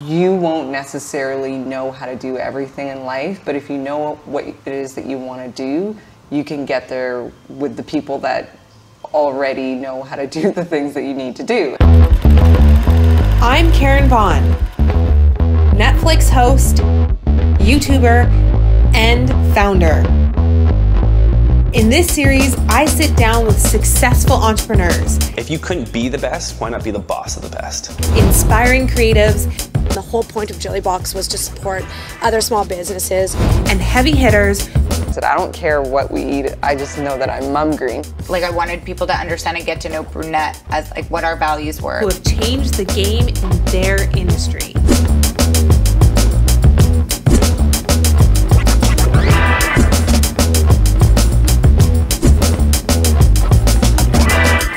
you won't necessarily know how to do everything in life, but if you know what it is that you want to do, you can get there with the people that already know how to do the things that you need to do. I'm Karin Bohn, Netflix host, YouTuber, and founder. In this series, I sit down with successful entrepreneurs. If you couldn't be the best, why not be the boss of the best? Inspiring creatives. The whole point of Jillybox was to support other small businesses. And heavy hitters. I don't care what we eat, I just know that I'm Mumgry. Like, I wanted people to understand and get to know Brunette as like what our values were. Who have changed the game in their industry.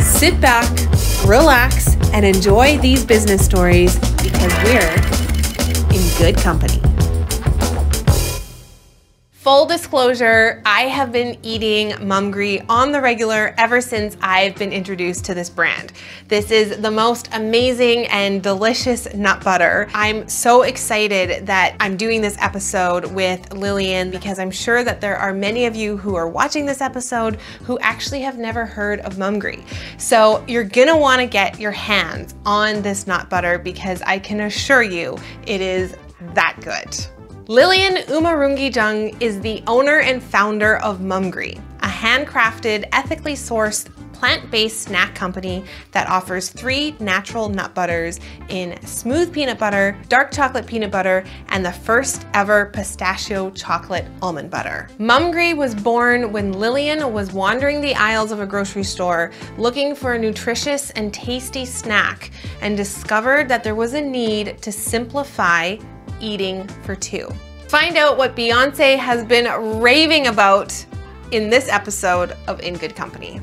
Sit back, relax, and enjoy these business stories because we're in good company. Full disclosure, I have been eating Mumgry on the regular ever since I've been introduced to this brand. This is the most amazing and delicious nut butter. I'm so excited that I'm doing this episode with Lilian because I'm sure that there are many of you who are watching this episode who actually have never heard of Mumgry. So you're gonna wanna get your hands on this nut butter because I can assure you it is that good. Lilian Umurungi-Jung is the owner and founder of Mumgry, a handcrafted, ethically sourced, plant-based snack company that offers 3 natural nut butters in smooth peanut butter, dark chocolate peanut butter, and the first ever pistachio chocolate almond butter. Mumgry was born when Lilian was wandering the aisles of a grocery store looking for a nutritious and tasty snack and discovered that there was a need to simplify eating for 2. Find out what Beyonce has been raving about in this episode of In Good Company.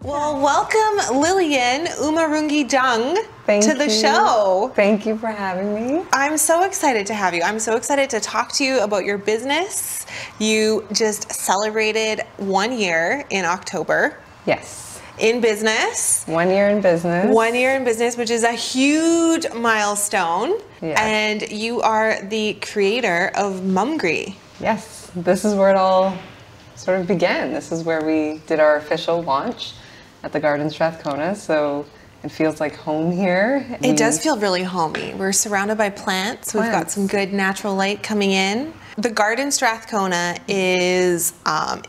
Well, welcome Lilian Umurungi-Jung to the show. Thank you for having me. I'm so excited to have you. I'm so excited to talk to you about your business. You just celebrated 1 year in October. Yes. In business. 1 year in business. 1 year in business, which is a huge milestone. Yes. And you are the creator of Mumgry. Yes, this is where it all sort of began. This is where we did our official launch at the Garden Strathcona, so it feels like home here. It does feel really homey. We're surrounded by plants. We've got some good natural light coming in. The Garden Strathcona is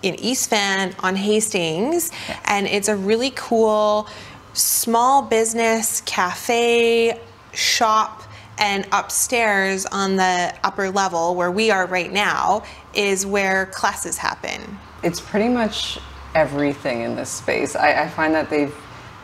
in East Van on Hastings, and it's a really cool small business cafe shop, and upstairs on the upper level where we are right now is where classes happen. It's pretty much everything in this space. I find that they've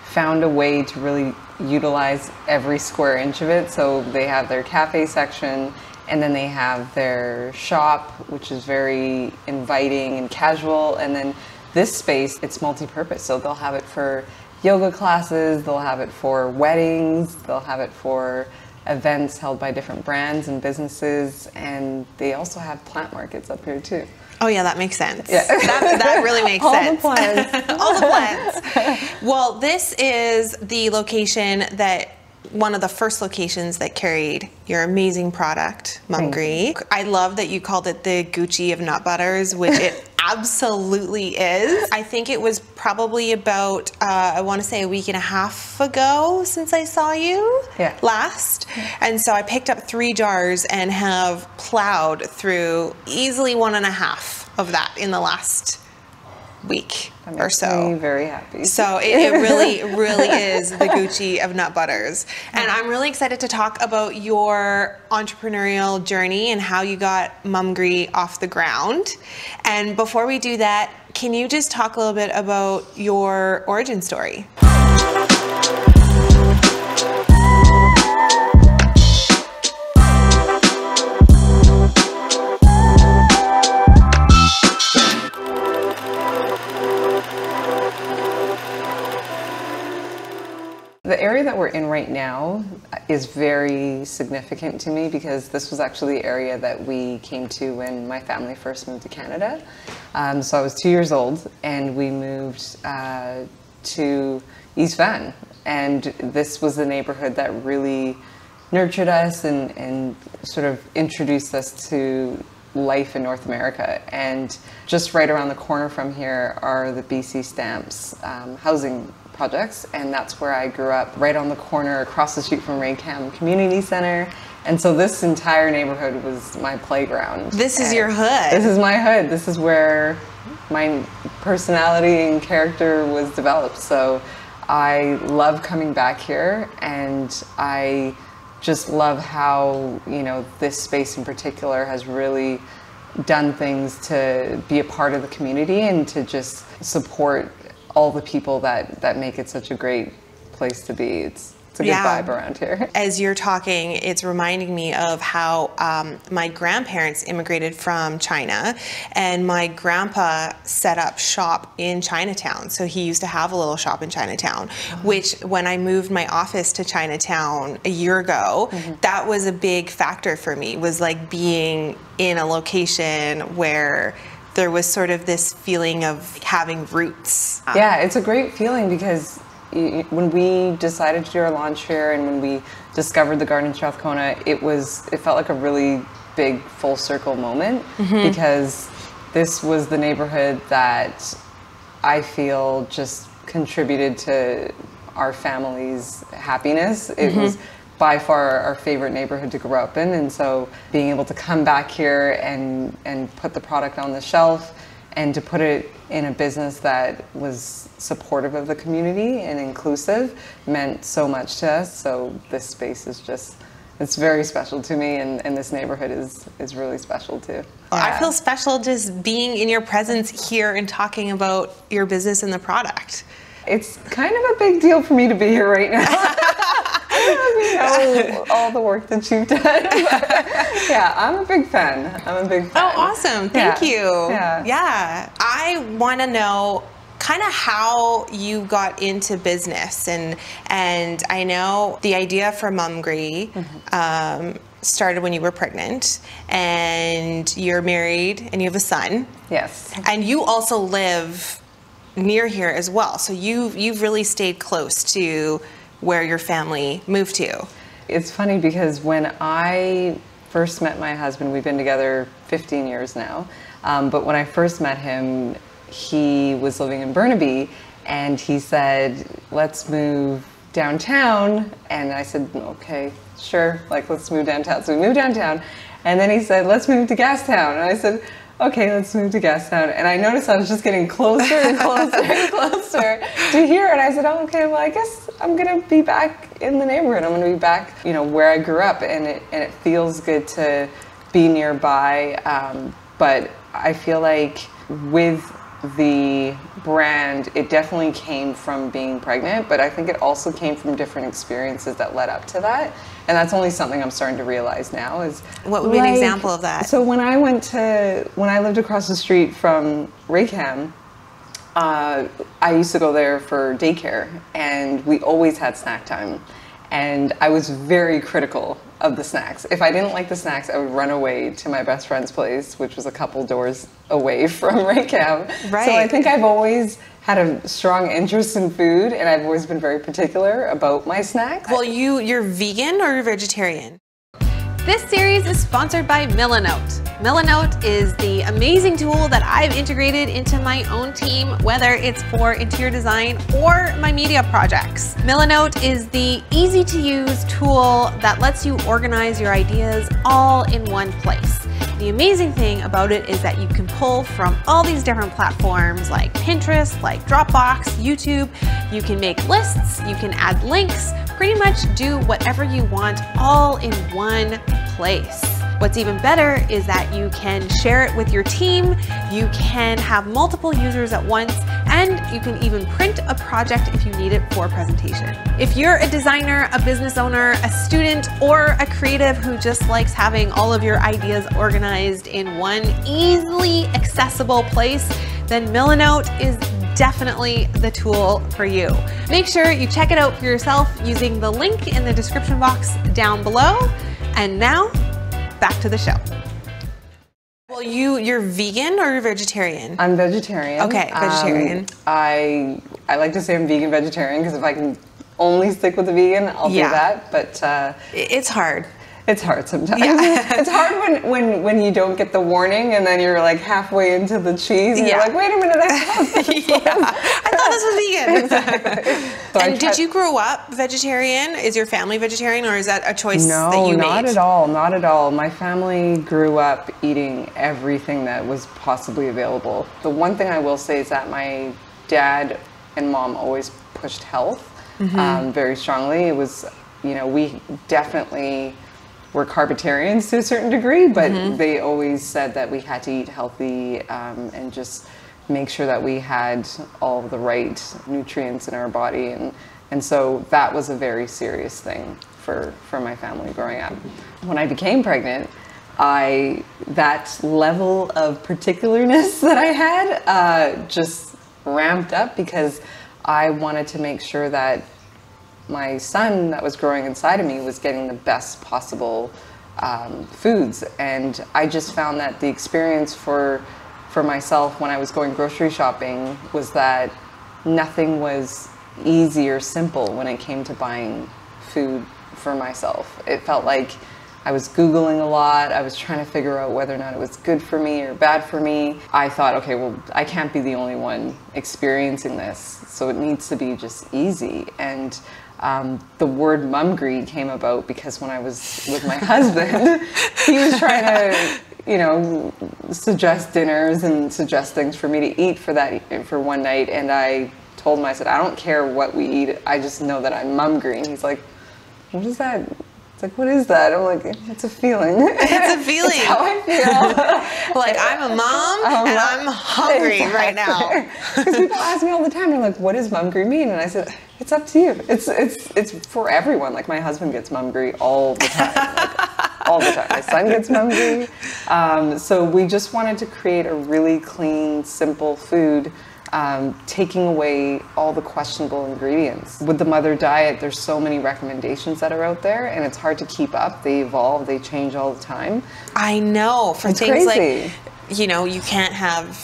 found a way to really utilize every square inch of it. So they have their cafe section, and then they have their shop, which is very inviting and casual. And then this space, it's multi-purpose. So they'll have it for yoga classes, they'll have it for weddings, they'll have it for events held by different brands and businesses. And they also have plant markets up here too. Oh yeah, that makes sense. Yeah. That really makes sense. All the plants. All the plants. Well, this is the location that, one of the first locations that carried your amazing product, Mumgry. I love that you called it the Gucci of nut butters, which it absolutely is. I think it was probably about, I want to say a week and a half ago since I saw you last. And so I picked up 3 jars and have plowed through easily 1.5 of that in the last week or so. That makes me very happy. So it really, really is the Gucci of nut butters. And I'm really excited to talk about your entrepreneurial journey and how you got Mumgry off the ground. And before we do that, can you just talk a little bit about your origin story? The area that we're in right now is very significant to me because this was actually the area that we came to when my family first moved to Canada. So I was 2 years old and we moved to East Van, and this was the neighborhood that really nurtured us and sort of introduced us to life in North America. And just right around the corner from here are the BC Stamps housing projects, and that's where I grew up, right on the corner across the street from Raycam Community Center. And so this entire neighborhood was my playground. This is your hood. This is my hood. This is where my personality and character was developed. So I love coming back here, and I just love how, you know, this space in particular has really done things to be a part of the community and to just support all the people that make it such a great place to be. It's a good vibe around here. As you're talking, it's reminding me of how my grandparents immigrated from China, and my grandpa set up shop in Chinatown. So he used to have a little shop in Chinatown, which when I moved my office to Chinatown a year ago, that was a big factor for me, was like being in a location where there was sort of this feeling of having roots. Yeah, it's a great feeling because when we decided to do our launch here and when we discovered the garden in Strathcona, it felt like a really big full circle moment because this was the neighborhood that I feel just contributed to our family's happiness. It was by far our favorite neighborhood to grow up in, and so being able to come back here and put the product on the shelf and to put it in a business that was supportive of the community and inclusive meant so much to us. So this space is just, it's very special to me, and this neighborhood is really special too. Yeah. I feel special just being in your presence here and talking about your business and the product. It's kind of a big deal for me to be here right now. I don't know all the work that you've done. Yeah, I'm a big fan. I'm a big fan. Oh, awesome. Thank you. Yeah. I want to know kind of how you got into business, and I know the idea for Mumgry started when you were pregnant, and you're married and you have a son. Yes. And you also live near here as well, so you've really stayed close to where your family moved to. It's funny because when I first met my husband, we've been together 15 years now, but when I first met him, he was living in Burnaby, and he said, let's move downtown, and I said, okay, sure, like let's move downtown. So we moved downtown, and then he said, let's move to Gastown, and I said, okay, let's move to Gastown. And I noticed I was just getting closer and closer and closer to here. And I said, oh, okay, well, I guess I'm going to be back in the neighborhood. I'm going to be back, you know, where I grew up. And it feels good to be nearby. But I feel like with the brand, it definitely came from being pregnant, but I think it also came from different experiences that led up to that. And that's only something I'm starting to realize now is what would be an example of that? So when I lived across the street from Raycam, I used to go there for daycare, and we always had snack time. And I was very critical of the snacks. If I didn't like the snacks, I would run away to my best friend's place, which was a couple doors away from Raycam. Right. So I think I've always had a strong interest in food, and I've always been very particular about my snacks. Well, you're vegan or you're vegetarian? This series is sponsored by Milanote. Milanote is the amazing tool that I've integrated into my own team, whether it's for interior design or my media projects. Milanote is the easy to use tool that lets you organize your ideas all in one place. The amazing thing about it is that you can pull from all these different platforms like Pinterest, like Dropbox, YouTube. You can make lists, you can add links, pretty much do whatever you want all in one place. What's even better is that you can share it with your team, you can have multiple users at once, and you can even print a project if you need it for presentation. If you're a designer, a business owner, a student, or a creative who just likes having all of your ideas organized in one easily accessible place, then Milanote is definitely the tool for you. Make sure you check it out for yourself using the link in the description box down below. And now, back to the show. Well, you're vegan or you're vegetarian? I'm vegetarian. Okay, vegetarian. I like to say I'm vegan vegetarian because if I can only stick with the vegan, I'll do that. But it's hard. It's hard sometimes. It's hard when you don't get the warning and then you're like halfway into the cheese and you're like, wait a minute, I thought this was vegan. Exactly. So and did you grow up vegetarian? Is your family vegetarian, or is that a choice that you made? No, not at all. Not at all. My family grew up eating everything that was possibly available. The one thing I will say is that my dad and mom always pushed health very strongly. It was, you know, we definitely were carbitarians to a certain degree, but they always said that we had to eat healthy and just make sure that we had all of the right nutrients in our body. And so that was a very serious thing for my family growing up. When I became pregnant, that level of particularness that I had just ramped up because I wanted to make sure that my son that was growing inside of me was getting the best possible foods. And I just found that the experience for myself when I was going grocery shopping was that nothing was easy or simple when it came to buying food for myself. It felt like I was Googling a lot. I was trying to figure out whether or not it was good for me or bad for me. I thought, okay, well, I can't be the only one experiencing this, so it needs to be just easy. And the word Mumgry came about because when I was with my husband, he was trying to, you know, suggest dinners and suggest things for me to eat for one night. And I told him, I said, I don't care what we eat. I just know that I'm Mumgry. And he's like, what is that? It's like, what is that? I'm like, it's a feeling. It's a feeling. It's how I feel. Like, I'm a mom and I'm hungry right now. Because people ask me all the time, they're like, what does Mumgry mean? And I said, it's up to you. It's for everyone. Like, my husband gets Mumgry all the time. Like, all the time. My son gets Mumgry. So we just wanted to create a really clean, simple food, taking away all the questionable ingredients. With the mother diet, there's so many recommendations that are out there, and it's hard to keep up. They evolve, they change all the time. I know. For it's things crazy. Like, you know, you can't have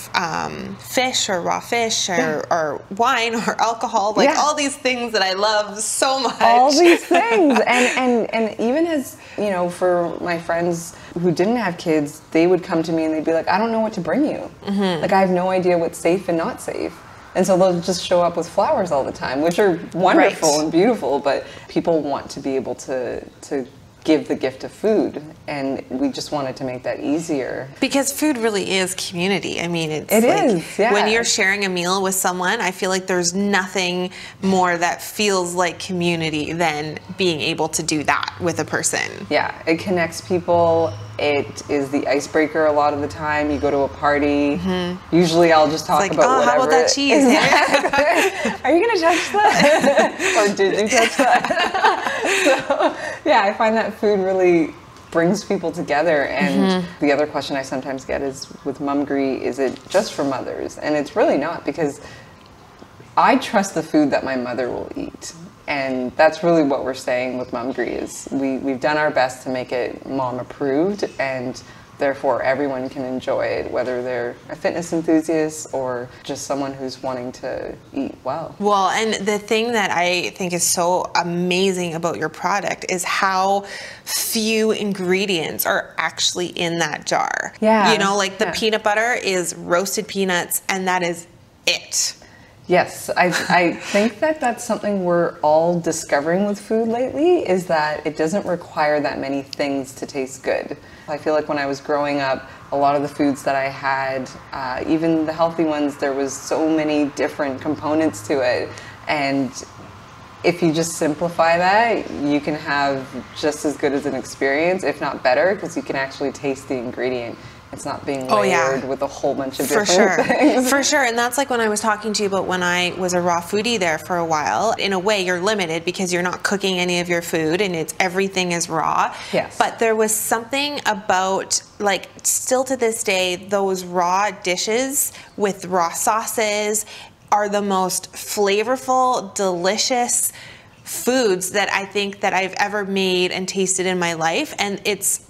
fish or raw fish or wine or alcohol, like all these things that I love so much. All these things. and even as, you know, for my friends who didn't have kids, they would come to me and they'd be like, I don't know what to bring you. Like, I have no idea what's safe and not safe. And so they'll just show up with flowers all the time, which are wonderful and beautiful, but people want to be able to give the gift of food, and we just wanted to make that easier. Because food really is community. I mean, it is, when you're sharing a meal with someone, I feel like there's nothing more that feels like community than being able to do that with a person. Yeah, it connects people. It is the icebreaker a lot of the time. You go to a party, usually I'll just talk about whatever. How about that cheese? Exactly. Are you gonna touch that? Or did you touch that? So, yeah, I find that food really brings people together. And the other question I sometimes get is, with Mumgry, is it just for mothers? And it's really not, because I trust the food that my mother will eat. And that's really what we're saying with Mumgry, is we've done our best to make it mom approved, and therefore everyone can enjoy it, whether they're a fitness enthusiast or just someone who's wanting to eat well. Well, and the thing that I think is so amazing about your product is how few ingredients are actually in that jar. Yeah. You know, like the peanut butter is roasted peanuts, and that is it. Yes, I think that that's something we're all discovering with food lately, is that it doesn't require that many things to taste good. I feel like when I was growing up, a lot of the foods that I had, even the healthy ones, there was so many different components to it. And if you just simplify that, you can have just as good as an experience, if not better, because you can actually taste the ingredient. It's not being layered with a whole bunch of different things. For sure. And that's like when I was talking to you about when I was a raw foodie there for a while. In a way, you're limited because you're not cooking any of your food, and everything is raw. Yes. But there was something about, like, still to this day, those raw dishes with raw sauces are the most flavorful, delicious foods that I think that I've ever made and tasted in my life. And it's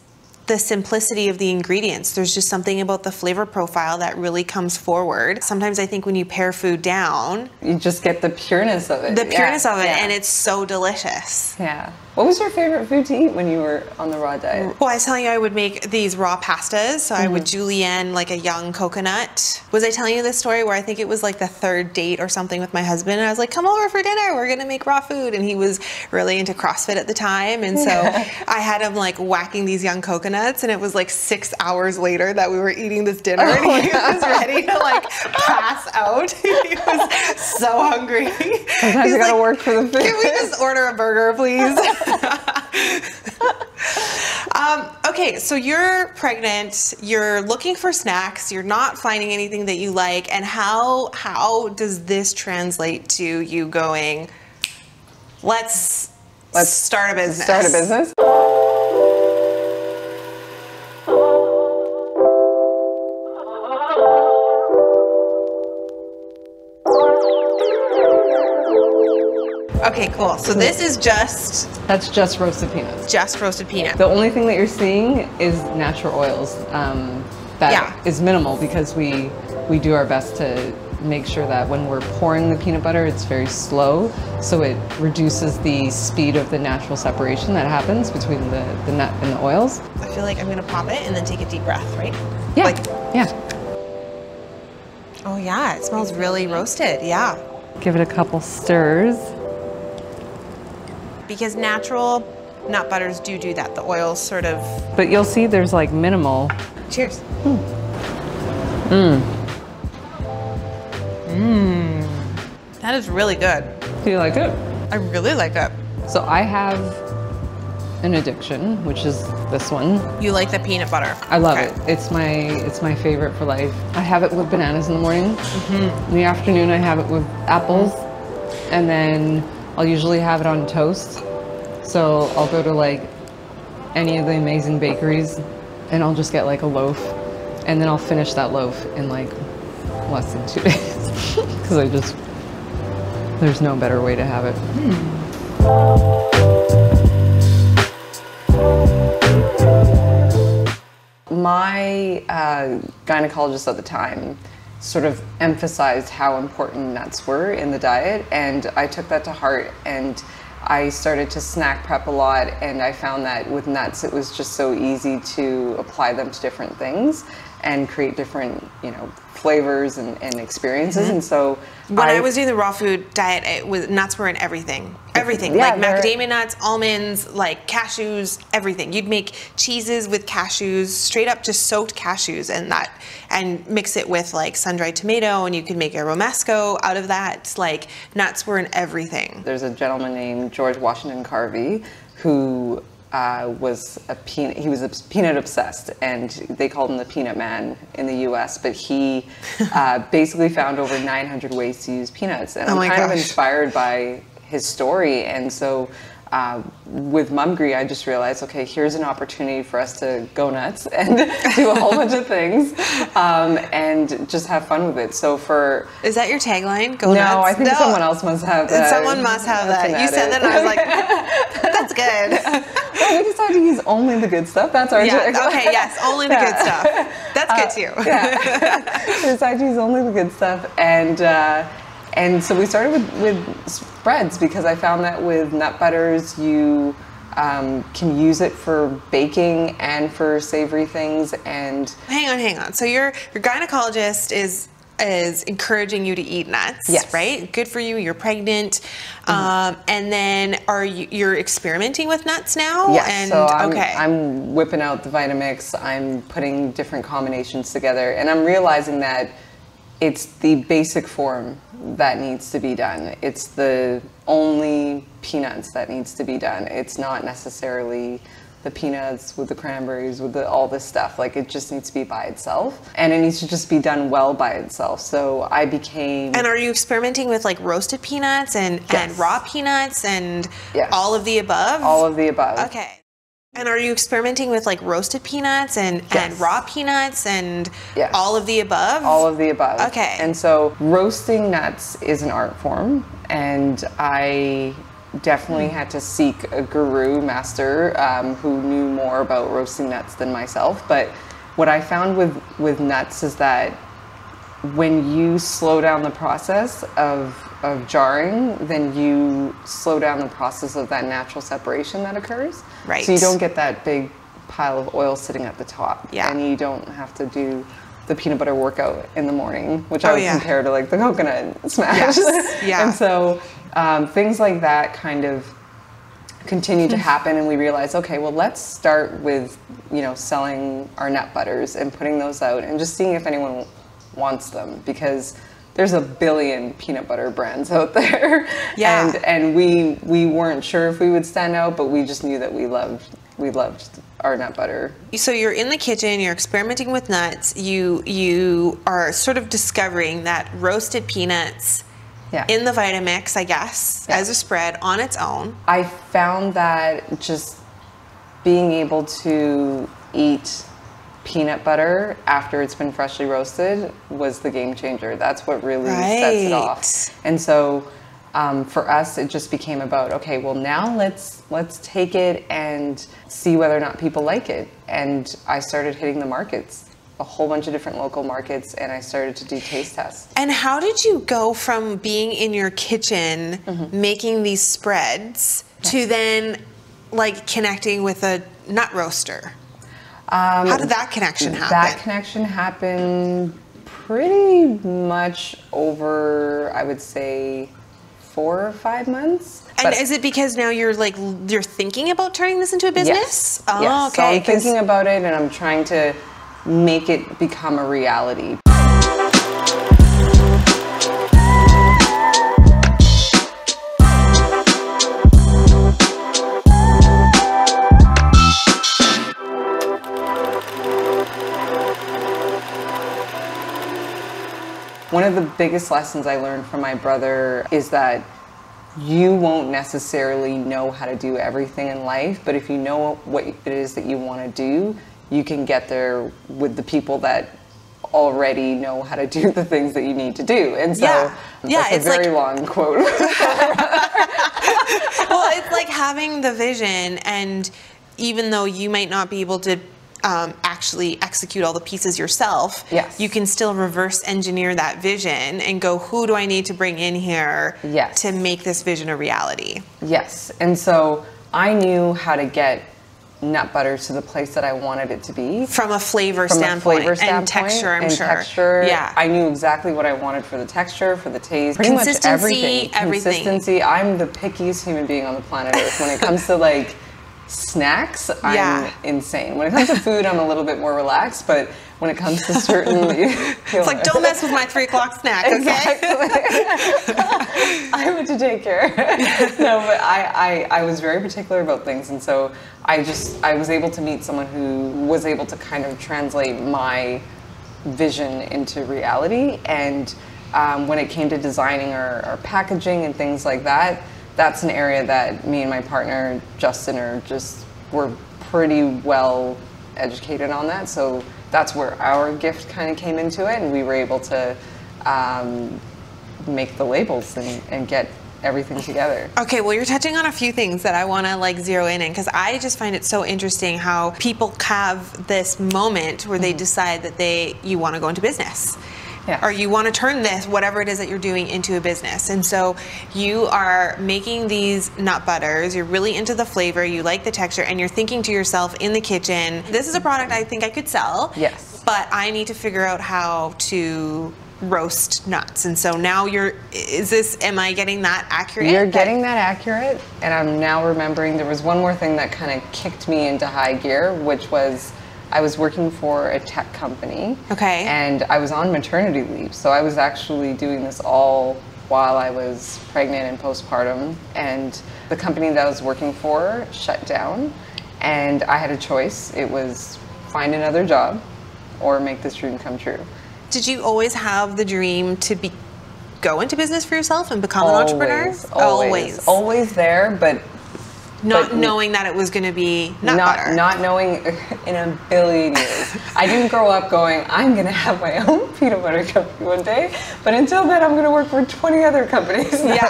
the simplicity of the ingredients. There's just something about the flavor profile that really comes forward. Sometimes I think when you pare food down, you just get the pureness of it. The pureness of it, and it's so delicious. Yeah. What was your favorite food to eat when you were on the raw diet? Well, I was telling you I would make these raw pastas. So I would julienne like a young coconut. Was I telling you this story where I think it was like the third date or something with my husband, and I was like, come over for dinner, we're gonna make raw food. And he was really into CrossFit at the time. And so I had him like whacking these young coconuts, and it was like 6 hours later that we were eating this dinner, and he was ready to like pass out. He was so hungry. Sometimes you gotta work for the food. Can we just order a burger, please? Okay, so you're pregnant, you're looking for snacks, you're not finding anything that you like, and how does this translate to you going, let's start a business? Start a business? Okay, cool. So this is That's just roasted peanuts. just roasted peanut. The only thing that you're seeing is natural oils. That is minimal because we do our best to make sure that when we're pouring the peanut butter, it's very slow, so it reduces the speed of the natural separation that happens between the nut and the oils. I feel like I'm gonna pop it and then take a deep breath, right? Yeah, yeah. Oh yeah, it smells really roasted, yeah. Give it a couple stirs. Because natural nut butters do that. The oils sort of... But you'll see there's like minimal. Cheers. That is really good. Do you like it? I really like it. So I have an addiction, which is this one. You like the peanut butter. I love it. It's my favorite for life. I have it with bananas in the morning. In the afternoon, I have it with apples. And then I'll usually have it on toast. So I'll go to like any of the amazing bakeries and I'll just get like a loaf. And then I'll finish that loaf in like less than 2 days. Because there's no better way to have it. My gynecologist at the time sort of emphasized how important nuts were in the diet, and I took that to heart, and I started to snack prep a lot, and I found that with nuts it was just so easy to apply them to different things and create different, flavors and experiences. And so when I was doing the raw food diet, nuts were in everything. Everything, Yeah, like macadamia nuts, almonds, like cashews, everything. You'd make cheeses with cashews, straight up just soaked cashews, and mix it with like sun-dried tomato, and you could make a romesco out of that. Like nuts were in everything. There's a gentleman named George Washington Carvey who was peanut obsessed, and they called him the Peanut Man in the US, but he basically found over 900 ways to use peanuts, and I'm kind of inspired by his story. And so with Mumgry, I just realized, okay, here's an opportunity for us to go nuts and do a whole bunch of things and just have fun with it. So Is that your tagline? Go nuts? No, I think someone else must have that. Someone must have that. You said that and I was like, that's good. Well, we decided to use only the good stuff. That's our tagline. Okay, yes, only the good stuff. That's good too. We decided to use only the good stuff, and so we started with spreads, because I found that with nut butters you can use it for baking and for savory things. And hang on. So your gynecologist is encouraging you to eat nuts, yes, right? Good for you. You're pregnant, and then you're experimenting with nuts now? Yes. And, so I'm whipping out the Vitamix. I'm putting different combinations together, and I'm realizing that it's the basic form that needs to be done. It's the only peanuts that needs to be done. It's not necessarily the peanuts with the cranberries, with all this stuff. Like, it just needs to be by itself, and it needs to just be done well by itself. So I became... And are you experimenting with like roasted peanuts and raw peanuts and all of the above? All of the above. Okay. And are you experimenting with like roasted peanuts and raw peanuts and all of the above? All of the above. Okay. And so roasting nuts is an art form, and I definitely had to seek a guru master who knew more about roasting nuts than myself. But what I found with nuts is that when you slow down the process of jarring, then you slow down the process of that natural separation that occurs. Right. So you don't get that big pile of oil sitting at the top. Yeah. And you don't have to do the peanut butter workout in the morning, which I would compare to like the coconut smash. Yes. Yeah. And so things like that kind of continue to happen, and we realize, okay, well, let's start with, you know, selling our nut butters and putting those out and just seeing if anyone wants them, because there's a billion peanut butter brands out there. Yeah. And we weren't sure if we would stand out, but we just knew that we loved our nut butter. So you're in the kitchen, you're experimenting with nuts, you are sort of discovering that roasted peanuts in the Vitamix, I guess, as a spread on its own. I found that just being able to eat peanut butter after it's been freshly roasted was the game changer. That's what really sets it off. And so for us, it just became about, okay, well, now let's take it and see whether or not people like it. And I started hitting the markets, a whole bunch of different local markets, and I started to do taste tests. And how did you go from being in your kitchen making these spreads to then like connecting with a nut roaster? How did that connection happen? That connection happened pretty much over, I would say, 4 or 5 months. And is it because now you're thinking about turning this into a business? Yes. Oh, yes. okay. So I'm thinking about it, and I'm trying to make it become a reality. One of the biggest lessons I learned from my brother is that you won't necessarily know how to do everything in life, but if you know what it is that you want to do, you can get there with the people that already know how to do the things that you need to do. And so that's a very long quote. Well, it's like having the vision, and even though you might not be able to actually execute all the pieces yourself, you can still reverse engineer that vision and go, who do I need to bring in here to make this vision a reality? Yes. And so I knew how to get nut butter to the place that I wanted it to be. From a flavor standpoint and texture, I'm sure. Texture, I knew exactly what I wanted for the texture, for the taste, pretty much everything. Consistency. I'm the pickiest human being on the planet Earth when it comes to like snacks. I'm insane. When it comes to food, I'm a little bit more relaxed, but when it comes to certain, it's like, don't mess with my 3 o'clock snack, okay? Exactly. I have to take care. No, but I was very particular about things, and so I was able to meet someone who was able to kind of translate my vision into reality. And when it came to designing our packaging and things like that, that's an area that me and my partner Justin were pretty well educated on that. So that's where our gift kind of came into it, and we were able to make the labels and get everything together. Okay, well, you're touching on a few things that I want to like zero in on, because I just find it so interesting how people have this moment where they decide that you want to go into business. Or you want to turn this, whatever it is that you're doing, into a business. And so you are making these nut butters, you're really into the flavor, you like the texture, and you're thinking to yourself in the kitchen, this is a product I think I could sell, but I need to figure out how to roast nuts. And so now am I getting that accurate? You're getting that accurate, and I'm now remembering there was one more thing that kind of kicked me into high gear, which was I was working for a tech company. Okay. And I was on maternity leave. So I was actually doing this all while I was pregnant and postpartum. And the company that I was working for shut down. And I had a choice. It was find another job or make this dream come true. Did you always have the dream to go into business for yourself and become an entrepreneur? Always there, but Not knowing that it was going to be nut butter. Not knowing in a billion years. I didn't grow up going, I'm going to have my own peanut butter company one day, but until then I'm going to work for 20 other companies. Yeah.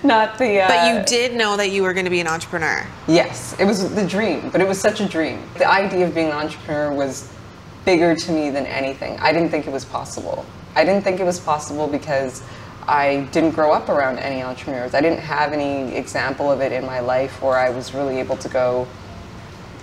not the... But you did know that you were going to be an entrepreneur. Yes, it was the dream, but it was such a dream. The idea of being an entrepreneur was bigger to me than anything. I didn't think it was possible. I didn't think it was possible because I didn't grow up around any entrepreneurs. I didn't have any example of it in my life where I was really able to go,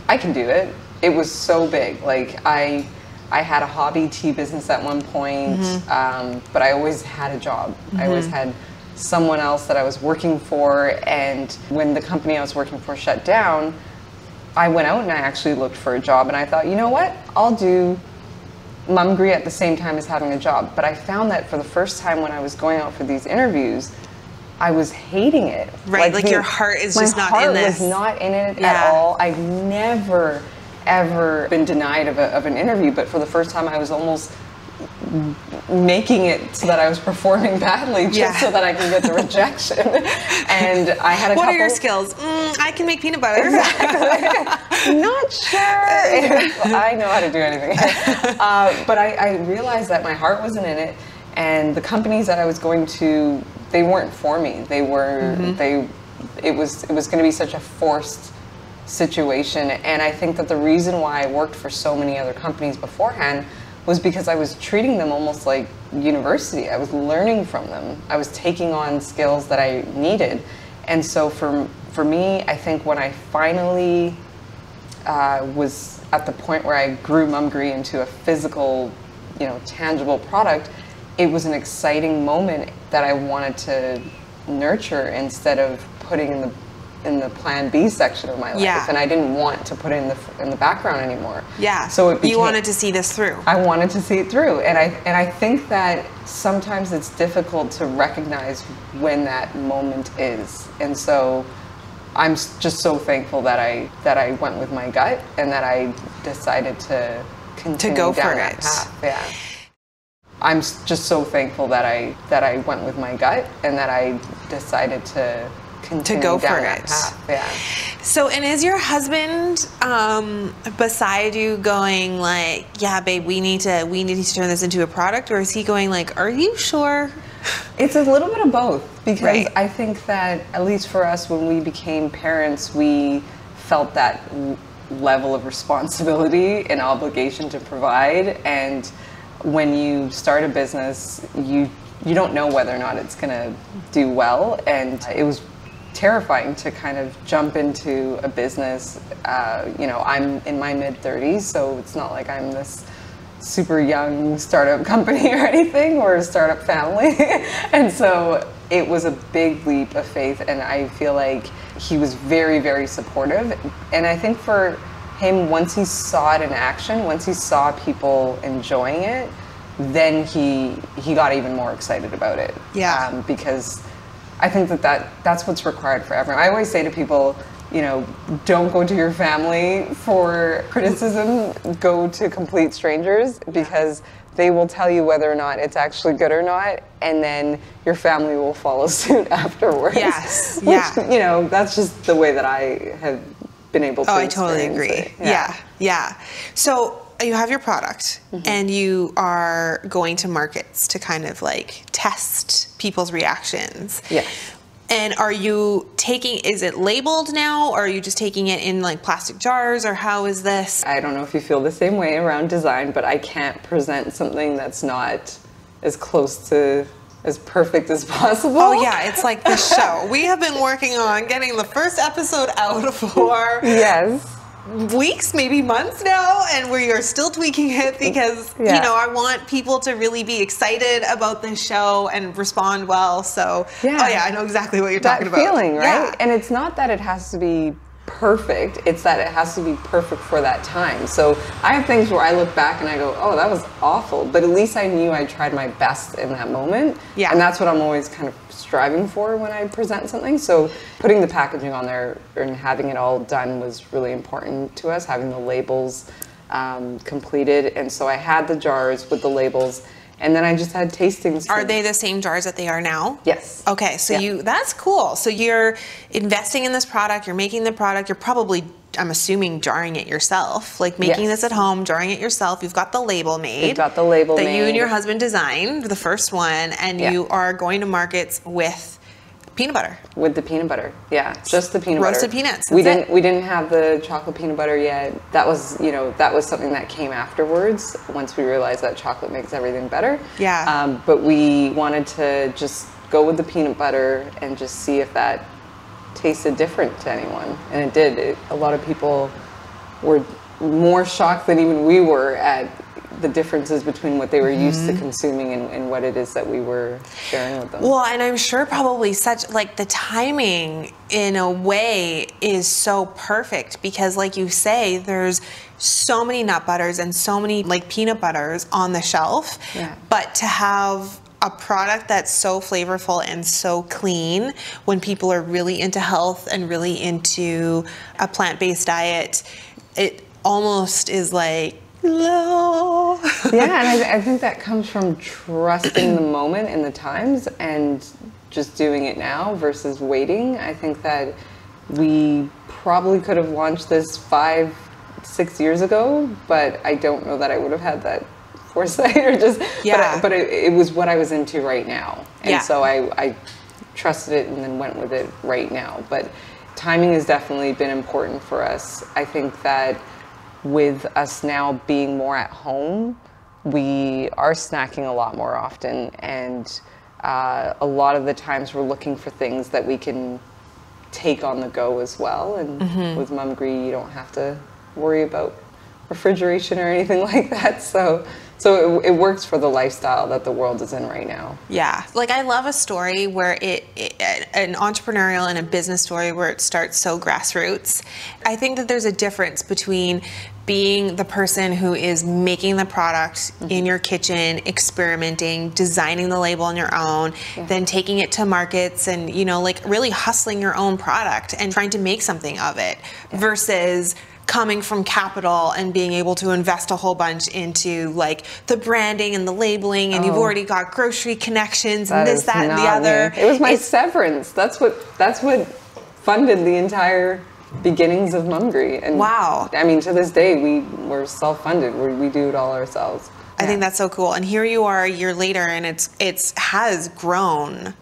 I can do it. It was so big. Like I had a hobby tea business at one point, but I always had a job. I always had someone else that I was working for, and when the company I was working for shut down, I went out and I actually looked for a job, and I thought, you know what, I'll do Mumgry at the same time as having a job. But I found that for the first time when I was going out for these interviews, I was hating it. Right, like your heart is just not in this. My heart was not in it at all. I've never, ever been denied of an interview, but for the first time I was almost making it so that I was performing badly just so that I could get the rejection. And I had a couple... What are your skills? I can make peanut butter. Exactly. Not sure if I know how to do anything. But I realized that my heart wasn't in it, and the companies that I was going to, they weren't for me. They were, it was going to be such a forced situation. And I think that the reason why I worked for so many other companies beforehand was because I was treating them almost like university. I was learning from them. I was taking on skills that I needed. And so for me, I think when I finally was at the point where I grew Mumgry into a physical, tangible product, it was an exciting moment that I wanted to nurture instead of putting in the plan B section of my life, and I didn't want to put it in the background anymore. Yeah. So it became, you wanted to see this through. I wanted to see it through, and I think that sometimes it's difficult to recognize when that moment is, and so I'm just so thankful that I went with my gut and that I decided to continue go down for that it. path. Yeah. I'm just so thankful that I went with my gut and that I decided to continue go down for that it. path. Yeah. So, and is your husband beside you going like, yeah, babe, we need to turn this into a product, or is he going like, are you sure? It's a little bit of both, because I think that at least for us, when we became parents, we felt that level of responsibility and obligation to provide. And when you start a business, you don't know whether or not it's going to do well, and it was terrifying to kind of jump into a business. I'm in my mid-30s, so it's not like I'm this super young startup company or anything, or a startup family. And so it was a big leap of faith, and I feel like he was very, very supportive. And I think for him, once he saw it in action, once he saw people enjoying it, then he got even more excited about it. Yeah. Because I think that's what's required for everyone. I always say to people, don't go to your family for criticism, go to complete strangers, because they will tell you whether or not it's actually good or not, and then your family will follow suit afterwards. Yes. Which, that's just the way that I have been able to I totally agree. it. Yeah. So you have your product, and you are going to markets to kind of like test people's reactions. Yes. And are you is it labeled now, or are you just taking it in like plastic jars, or how is this? I don't know if you feel the same way around design, but I can't present something that's not as close to as perfect as possible. Oh yeah, it's like the show. We have been working on getting the first episode out for weeks, maybe months now, and we are still tweaking it because I want people to really be excited about this show and respond well. So I know exactly what you're talking about. That feeling, right? And it's not that it has to be perfect, it's that it has to be perfect for that time. So I have things where I look back and I go, oh, that was awful, but at least I knew I tried my best in that moment. Yeah. And that's what I'm always kind of striving for when I present something. So putting the packaging on there and having it all done was really important to us, having the labels completed. And so I had the jars with the labels, And then I just had tastings. Are they the same jars that they are now? Yes. Okay, so that's cool. So you're investing in this product, you're making the product, you're probably, I'm assuming, jarring it yourself, like making this at home, jarring it yourself. You've got the label made. We've got the label that made. you and your husband designed, the first one, and you are going to markets with peanut butter. With the peanut butter, yeah, just the peanut butter. Roasted peanuts. We didn't have the chocolate peanut butter yet. That was, that was something that came afterwards once we realized that chocolate makes everything better. Yeah. But we wanted to just go with the peanut butter and just see if that tasted different to anyone, and it did. A lot of people were more shocked than even we were at the differences between what they were used to consuming and what it is that we were sharing with them. Well, and I'm sure probably such, like, the timing in a way is so perfect because, like you say, there's so many nut butters and so many, like, peanut butters on the shelf. Yeah. But to have a product that's so flavorful and so clean when people are really into health and really into a plant-based diet, it almost is like, hello. Yeah, and I think that comes from trusting the moment and the times and just doing it now versus waiting. I think that we probably could have launched this 5-6 years ago, but I don't know that I would have had that foresight or just, but it was what I was into right now. And so I trusted it and then went with it right now. But timing has definitely been important for us. I think that with us now being more at home, we are snacking a lot more often, and a lot of the times we're looking for things that we can take on the go as well. And with Mumgry, you don't have to worry about refrigeration or anything like that. So it works for the lifestyle that the world is in right now. Yeah, like I love a story where an entrepreneurial and a business story where it starts so grassroots. I think that there's a difference between being the person who is making the product in your kitchen, experimenting, designing the label on your own, then taking it to markets and, like really hustling your own product and trying to make something of it versus coming from capital and being able to invest a whole bunch into like the branding and the labeling, and you've already got grocery connections and this, that, and the other. It was my severance. That's what funded the entire beginnings of Mumgry. And wow. I mean, to this day, we're self-funded. We do it all ourselves. I think that's so cool. And here you are a year later, and it has grown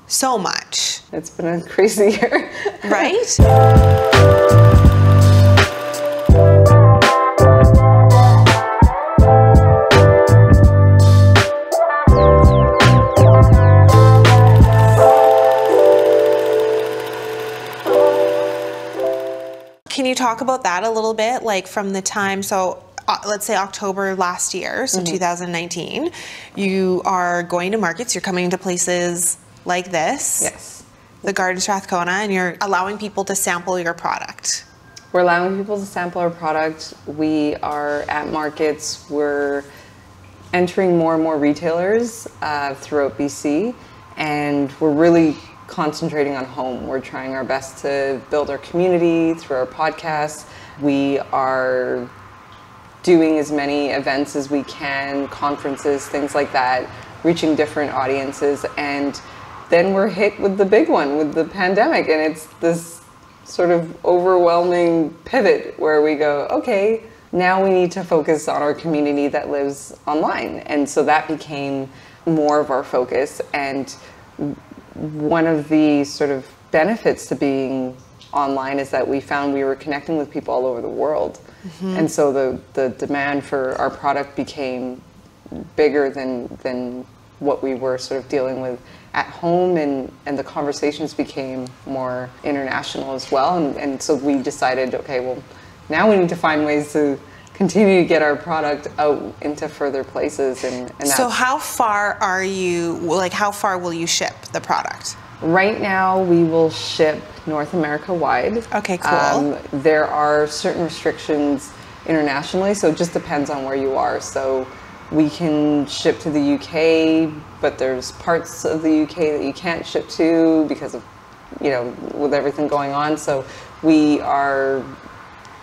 so much. It's been a crazy year, right? Can you talk about that a little bit, like from the time, so let's say October last year, so 2019, you are going to markets, you're coming to places like this, yes, the Garden Strathcona, and you're allowing people to sample your product. We're allowing people to sample our product. We are at markets. We're entering more and more retailers throughout BC, and we're really concentrating on home. We're trying our best to build our community through our podcasts. We are doing as many events as we can, conferences, things like that, reaching different audiences. And then we're hit with the big one, with the pandemic. And it's this sort of overwhelming pivot where we go, okay, now we need to focus on our community that lives online. And so that became more of our focus. And one of the sort of benefits to being online is that we found we were connecting with people all over the world. And so the demand for our product became bigger than what we were sort of dealing with at home, and the conversations became more international as well. And so we decided, okay, well, now we need to find ways to continue to get our product out into further places. And so how far are you, like how far will you ship the product? Right now we will ship North America wide. Okay, cool. There are certain restrictions internationally, so it just depends on where you are. So we can ship to the UK, but there's parts of the UK that you can't ship to because of, with everything going on. So we are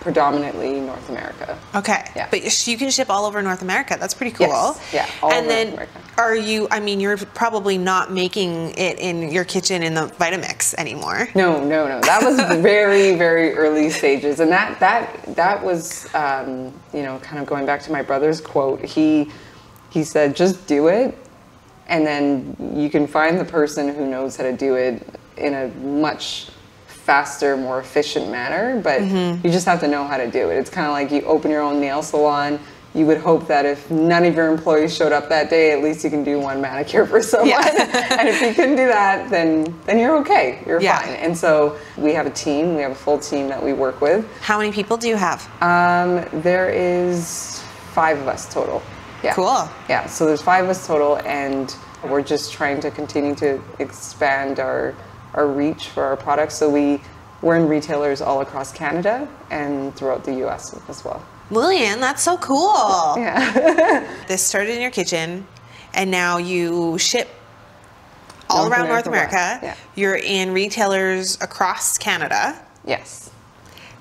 predominantly North America. Okay. Yeah. But you can ship all over North America. That's pretty cool. Yes. Yeah. All and over then North America. are you, I mean, you're probably not making it in your kitchen in the Vitamix anymore. No. That was very, very early stages. And that was, you know, kind of going back to my brother's quote. He said, just do it. And then you can find the person who knows how to do it in a much faster, more efficient manner, but you just have to know how to do it. It's kind of like you open your own nail salon. You would hope that if none of your employees showed up that day, at least you can do one manicure for someone. Yeah. And if you couldn't do that, then you're okay. You're fine. And so we have a team. We have a full team that we work with. How many people do you have? There is 5 of us total. Yeah. Cool. Yeah, so there's 5 of us total, and we're just trying to continue to expand our reach for our products. So we're in retailers all across Canada and throughout the US as well. Lilian, that's so cool. Yeah. This started in your kitchen, and now you ship all around North America. Yeah. You're in retailers across Canada. Yes.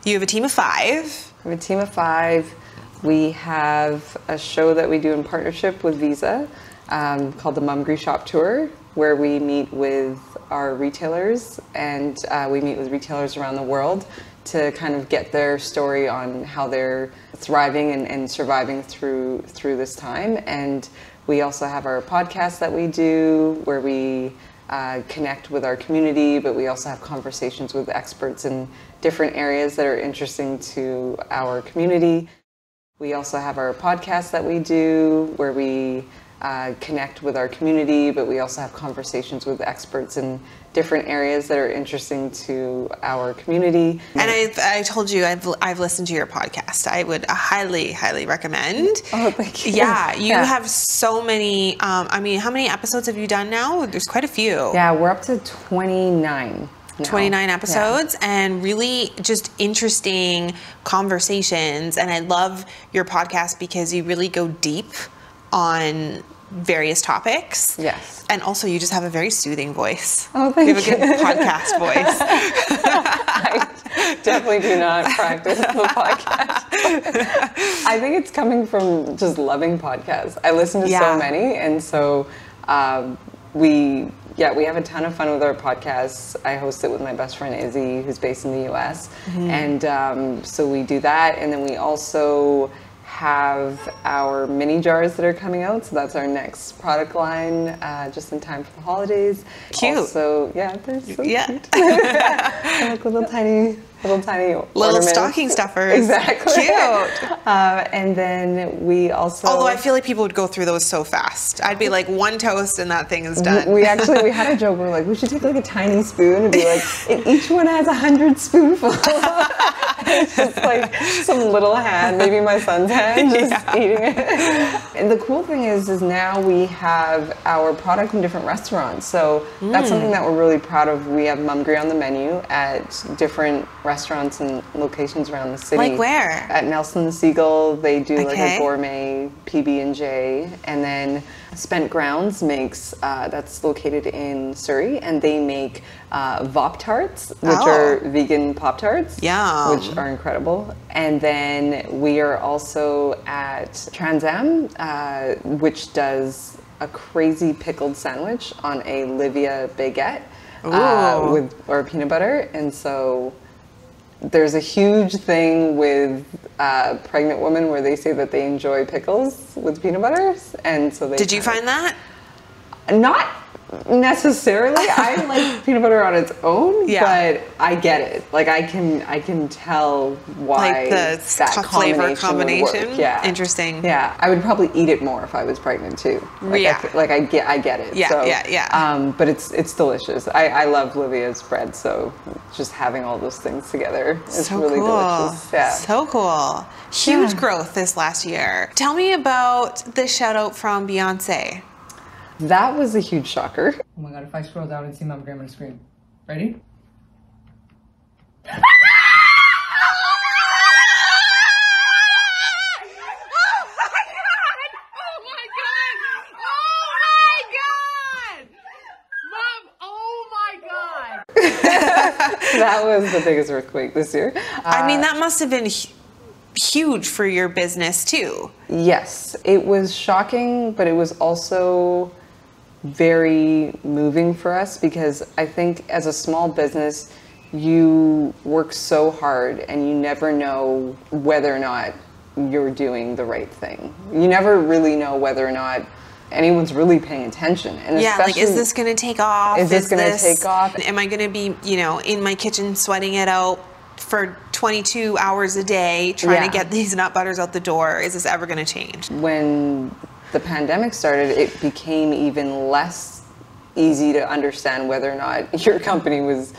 You have a team of 5. We have a team of 5. We have a show that we do in partnership with Visa called the Mumgry Shop Tour, where we meet with our retailers, and we meet with retailers around the world to kind of get their story on how they're thriving and surviving through this time. And we also have our podcast that we do, where we connect with our community, but we also have conversations with experts in different areas that are interesting to our community. We also have our podcast that we do, where we connect with our community, but we also have conversations with experts in different areas that are interesting to our community. And I told you I've listened to your podcast. I would highly, highly recommend. Oh, thank you. Yeah, you have so many. I mean, how many episodes have you done now? There's quite a few. Yeah, we're up to 29. Now. 29 episodes, and really just interesting conversations. And I love your podcast because you really go deep on various topics. Yes. And also you just have a very soothing voice. Oh, thank you. You have a good podcast voice. I definitely do not practice the podcast. I think it's coming from just loving podcasts. I listen to so many, and so we have a ton of fun with our podcasts. I host it with my best friend Izzy, who's based in the US. And so we do that, and then we also have our mini jars that are coming out. So that's our next product line, just in time for the holidays. Cute. Also, yeah, they're so cute. Like little tiny ornaments. Stocking stuffers. Exactly. Cute. And then we also... Although I feel like people would go through those so fast. I'd be like, one toast and that thing is done. We had a joke. We were like, we should take like a tiny spoon and be like, and each one has 100 spoonfuls. It's just like some little hand, maybe my son's hand, just eating it. And the cool thing is now we have our product in different restaurants. So that's something that we're really proud of. We have Mumgry on the menu at different restaurants and locations around the city. Like where? At Nelson the Seagull, they do like a gourmet PB&J, and then Spent Grounds makes, that's located in Surrey, and they make Vop-Tarts, which are vegan Pop-Tarts, which are incredible. And then we are also at Trans Am, which does a crazy pickled sandwich on a Livia baguette with our peanut butter. And so there's a huge thing with pregnant women where they say that they enjoy pickles with peanut butters, and so they. Did you find that? Not necessarily. I like peanut butter on its own, but I get it. Like I can tell why like the that flavor combination would work. Yeah, interesting. Yeah, I would probably eat it more if I was pregnant too. Like I get it. Yeah, so, but it's delicious. I love Livia's bread, so just having all those things together is really delicious. Yeah, so cool. Huge growth this last year. Tell me about the shout out from BEYONCÉ. That was a huge shocker. Oh my god, if I scroll down and see Mumgry, I'm gonna scream. Ready? That was the biggest earthquake this year. I mean, that must have been huge for your business too. Yes, it was shocking, but it was also very moving for us, because I think as a small business, you work so hard and you never know whether or not you're doing the right thing. You never really know whether or not anyone's really paying attention. And yeah, like, is this going to take off? Is this going to take off? Am I going to be, you know, in my kitchen sweating it out for 22 hours a day trying to get these nut butters out the door? Is this ever going to change? When the pandemic started, it became even less easy to understand whether or not your company was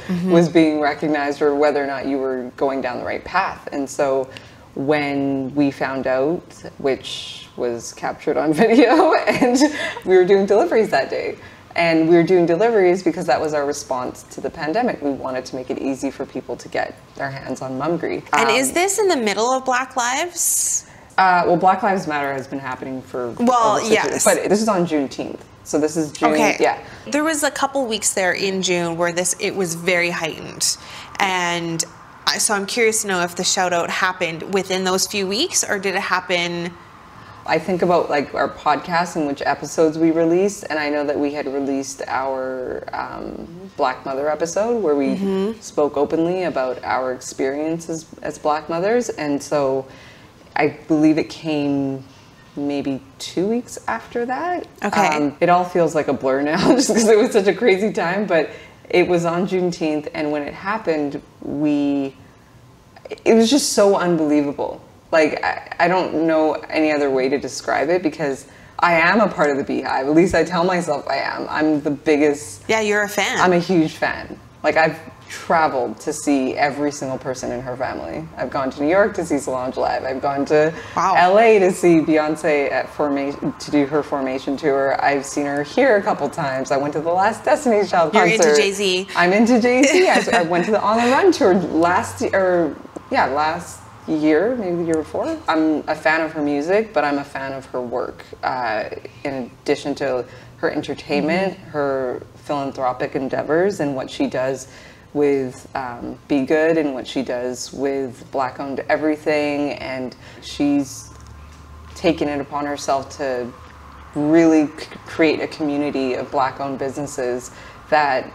being recognized, or whether or not you were going down the right path. And so when we found out, which was captured on video, and we were doing deliveries that day. And we were doing deliveries because that was our response to the pandemic. We wanted to make it easy for people to get their hands on Mumgry. And is this in the middle of Black Lives? Well, Black Lives Matter has been happening for yes, but this is on Juneteenth. So this is June. Okay. Yeah. There was a couple weeks there in June where it was very heightened, and so I'm curious to know if the shout out happened within those few weeks, or did it happen? I think about like our podcast and which episodes we released, and I know that we had released our Black Mother episode where we spoke openly about our experiences as Black mothers, and so I believe it came maybe 2 weeks after that. Okay. It all feels like a blur now just because it was such a crazy time, but it was on Juneteenth, and when it happened, it was just so unbelievable. Like, I don't know any other way to describe it, because I am a part of the Beehive. At least I tell myself I am. I'm the biggest. Yeah, you're a fan. I'm a huge fan. Like, I've traveled to see every single person in her family. I've gone to New York to see Solange live. I've gone to LA to see Beyonce at to do her Formation tour. I've seen her here a couple times. I went to the last Destiny's Child concert. You're into Jay-Z. I'm into Jay-Z. I went to the On the Run tour last year, maybe the year before. I'm a fan of her music, but I'm a fan of her work. In addition to her entertainment, her philanthropic endeavors, and what she does with Be Good, and what she does with Black-owned everything, and she's taken it upon herself to really create a community of Black-owned businesses that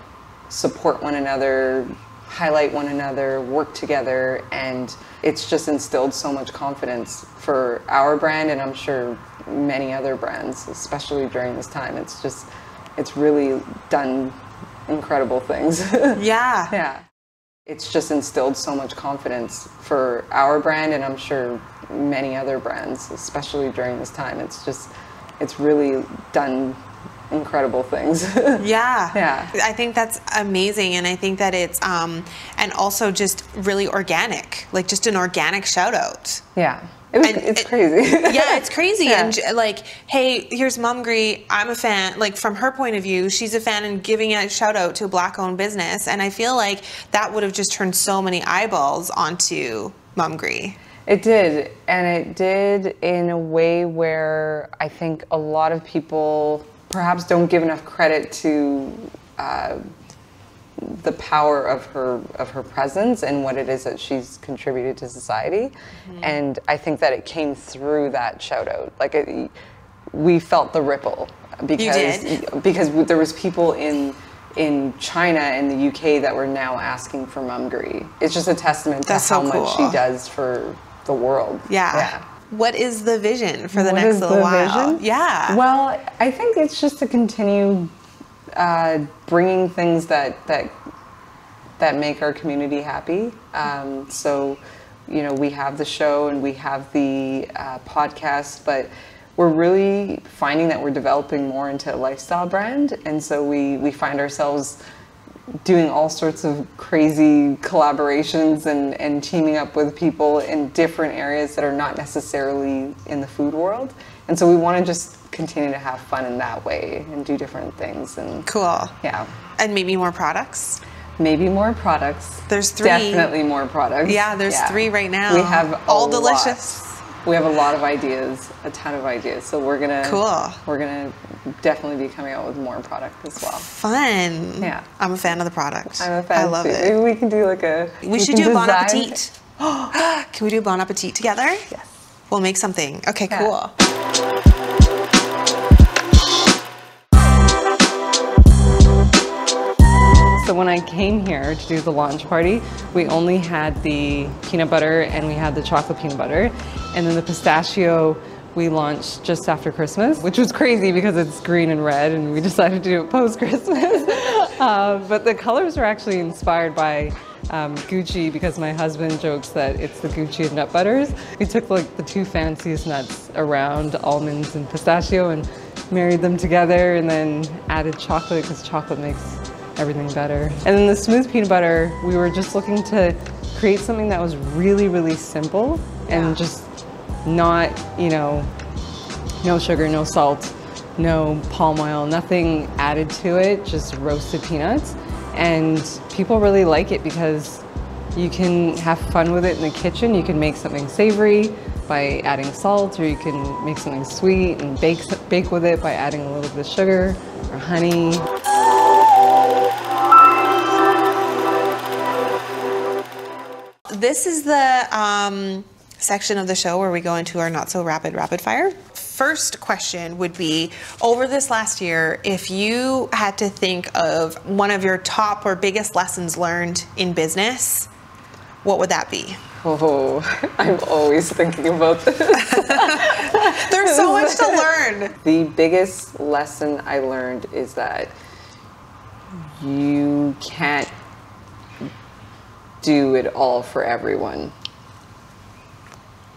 support one another, highlight one another, work together, and it's just instilled so much confidence for our brand, and I'm sure many other brands, especially during this time. It's really done incredible things. Yeah. Yeah. It's just instilled so much confidence for our brand, and I'm sure many other brands, especially during this time. It's really done incredible things. Yeah. Yeah. I think that's amazing, and I think that it's and also just really organic, like just an organic shout out. Yeah. It's crazy. Yeah, it's crazy. Yeah. And like, hey, here's Mumgry. I'm a fan. Like, from her point of view, she's a fan and giving a shout out to a Black-owned business. And I feel like that would have just turned so many eyeballs onto Mumgry. It did, and it did in a way where I think a lot of people perhaps don't give enough credit to the power of her presence and what it is that she's contributed to society. And I think that it came through that shout out. Like, we felt the ripple because there was people in China and the UK that were now asking for Mumgry. It's just a testament to how much she does for the world. Yeah. What is the vision for the next little while? Vision? Yeah. Well, I think it's just to continue bringing things that make our community happy. So, you know, we have the show and we have the podcast, but we're really finding that we're developing more into a lifestyle brand, and so we find ourselves doing all sorts of crazy collaborations and teaming up with people in different areas that are not necessarily in the food world. And so we want to just continue to have fun in that way and do different things. And cool. Yeah. And maybe more products? Maybe more products. There's 3. Definitely more products. Yeah, there's 3 right now. We have all delicious. We have a lot of ideas, a ton of ideas. So we're gonna definitely be coming out with more product as well. Fun. Yeah. I'm a fan of the product. I'm a fan. I love it. Maybe we can do like a. We should do a Bon Appetit. Can we do a Bon Appetit together? Yes. We'll make something. Okay, cool. So when I came here to do the launch party, we only had the peanut butter and we had the chocolate peanut butter. And then the pistachio we launched just after Christmas, which was crazy because it's green and red and we decided to do it post-Christmas. But the colors were actually inspired by Gucci because my husband jokes that it's the Gucci of nut butters. We took like the two fanciest nuts around, almonds and pistachio, and married them together and then added chocolate because chocolate makes everything better. And then the smooth peanut butter, we were just looking to create something that was really, really simple and just not, you know, no sugar, no salt, no palm oil, nothing added to it, just roasted peanuts. And people really like it because you can have fun with it in the kitchen. You can make something savory by adding salt, or you can make something sweet and bake with it by adding a little bit of sugar or honey. This is the section of the show where we go into our not so rapid fire. First question would be, over this last year, if you had to think of one of your top or biggest lessons learned in business, what would that be? Oh, I'm always thinking about this. There's so much to learn. The biggest lesson I learned is that you can't do it all for everyone.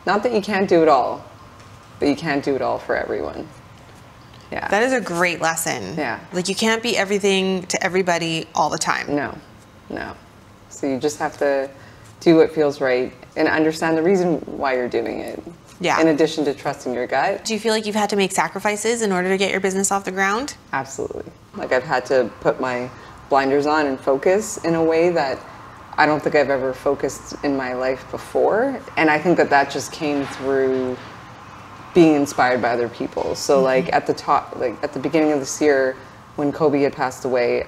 Not that you can't do it all, but you can't do it all for everyone. Yeah. That is a great lesson. Yeah. Like, you can't be everything to everybody all the time. No, no. So you just have to do what feels right and understand the reason why you're doing it. Yeah. In addition to trusting your gut. Do you feel like you've had to make sacrifices in order to get your business off the ground? Absolutely. Like, I've had to put my blinders on and focus in a way that I don't think I've ever focused in my life before. And I think that that just came through being inspired by other people. So like at the beginning of this year, when Kobe had passed away,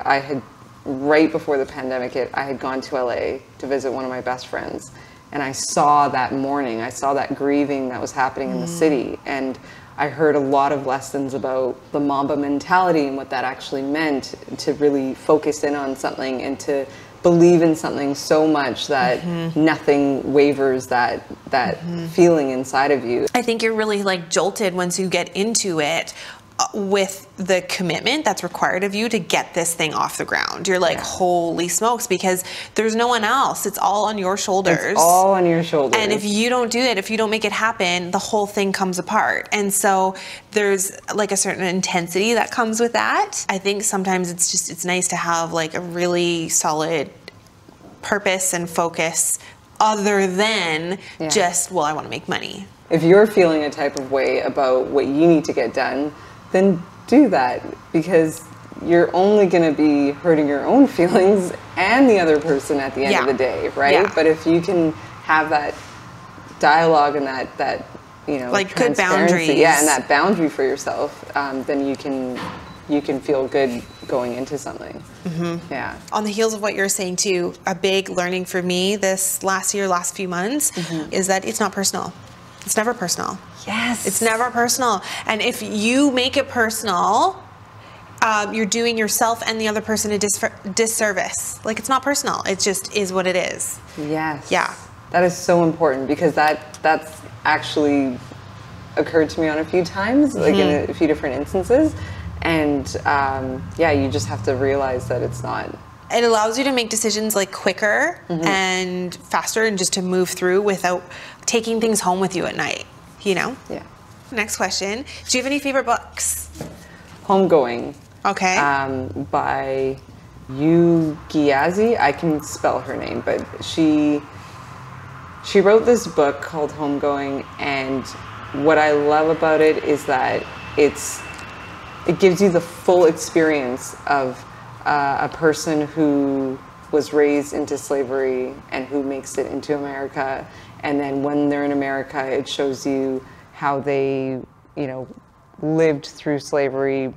right before the pandemic hit, I had gone to LA to visit one of my best friends. And I saw that mourning, I saw that grieving that was happening in the city. And I heard a lot of lessons about the Mamba mentality and what that actually meant, to really focus in on something and to believe in something so much that nothing wavers that feeling inside of you. I think you're really like jolted once you get into it with the commitment that's required of you to get this thing off the ground. You're like, holy smokes, because there's no one else. It's all on your shoulders. It's all on your shoulders. And if you don't do it, if you don't make it happen, the whole thing comes apart. And so there's like a certain intensity that comes with that. I think sometimes it's nice to have like a really solid purpose and focus other than just, well, I want to make money. If you're feeling a type of way about what you need to get done, then do that, because you're only going to be hurting your own feelings and the other person at the end of the day, right? Yeah. But if you can have that dialogue and that you know, like good boundaries, and that boundary for yourself, then you can feel good going into something. Yeah. On the heels of what you're saying too, a big learning for me this last few months is that it's not personal. It's never personal. Yes. It's never personal. And if you make it personal, you're doing yourself and the other person a disservice. Like, it's not personal. It just is what it is. Yes. Yeah. That is so important, because that's actually occurred to me on a few times, like in a few different instances. And yeah, you just have to realize that it's not. It allows you to make decisions like quicker and faster, and just to move through without taking things home with you at night, you know? Yeah. Next question. Do you have any favorite books? Homegoing. Okay. By Yu Giazi. I can spell her name, but she wrote this book called Homegoing, and what I love about it is that it gives you the full experience of a person who was raised into slavery and who makes it into America, And then when they're in America, it shows you how they, you know, lived through slavery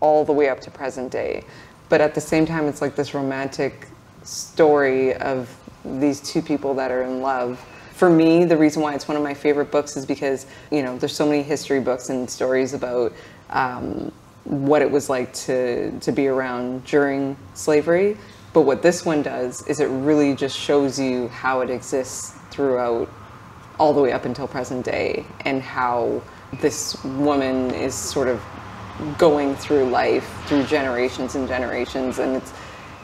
all the way up to present day. But at the same time, it's like this romantic story of these two people that are in love. For me, the reason why it's one of my favorite books is because, you know, there's so many history books and stories about what it was like to be around during slavery. But what this one does is it really just shows you how it exists throughout all the way up until present day, and how this woman is sort of going through life through generations and generations. And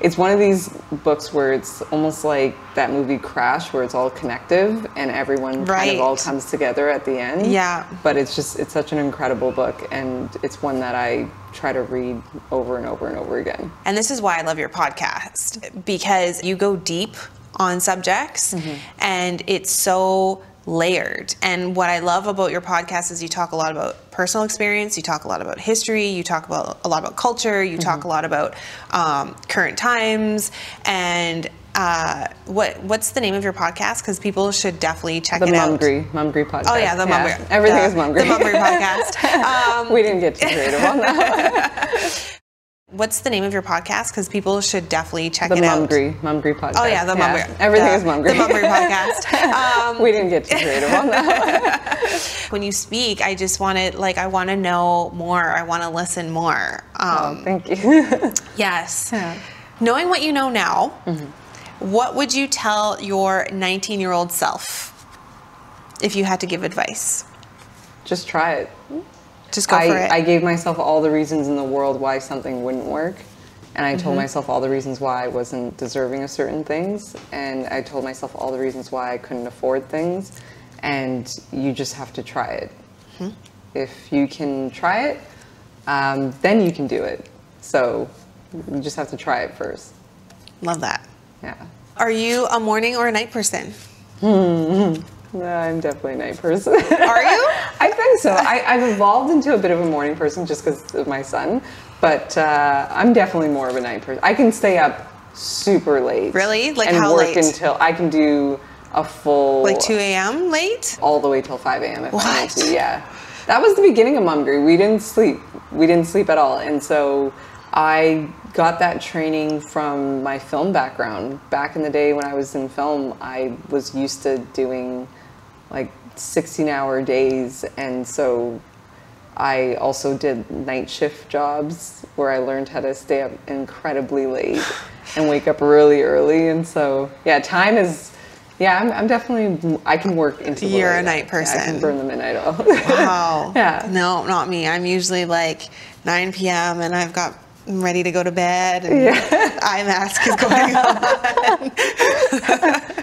it's one of these books where it's almost like that movie Crash, where it's all connective and everyone kind of all comes together at the end. Yeah. But it's such an incredible book, and it's one that I try to read over and over and over again. And this is why I love your podcast, because you go deep on subjects and it's so layered. And what I love about your podcast is you talk a lot about personal experience, you talk a lot about history, you talk about a lot about culture, you talk a lot about current times. And what's the name of your podcast? Because people should definitely check it out. The Mumgry podcast. Oh yeah, the Mumgry. Everything is Mumgry. The Mumgry podcast. We didn't get too creative on that. What's the name of your podcast? Because people should definitely check it out. The Mumgry podcast. Oh yeah, the Mumgry. Everything is Mumgry. The Mumgry podcast. We didn't get too creative on that. When you speak, I just want to, like, I want to know more. I want to listen more. Thank you. Yes. Yeah. Knowing what you know now, what would you tell your 19-year-old self if you had to give advice? Just try it. Just go for it. I gave myself all the reasons in the world why something wouldn't work. And I told myself all the reasons why I wasn't deserving of certain things. And I told myself all the reasons why I couldn't afford things. And you just have to try it. If you can try it, then you can do it. So you just have to try it first. Love that. Yeah. Are you a morning or a night person? No, I'm definitely a night person. Are you? I think so. I've evolved into a bit of a morning person just because of my son, but I'm definitely more of a night person. I can stay up super late. Really? Like and how work late? Until I can do a full... Like 2 a.m. late? All the way till 5 a.m. if I need What? to, yeah. That was the beginning of Mumgry. We didn't sleep. We didn't sleep at all. And so I got that training from my film background. Back in the day when I was in film, I was used to doing like 16-hour days, and so I also did night shift jobs where I learned how to stay up incredibly late and wake up really early. And so yeah, time is, yeah, I'm definitely, I can work into the You're late. a night person. Yeah, I can burn the midnight oil. Wow. Yeah. No, not me. I'm usually like 9 p.m. and I'm ready to go to bed, and eye mask is going on.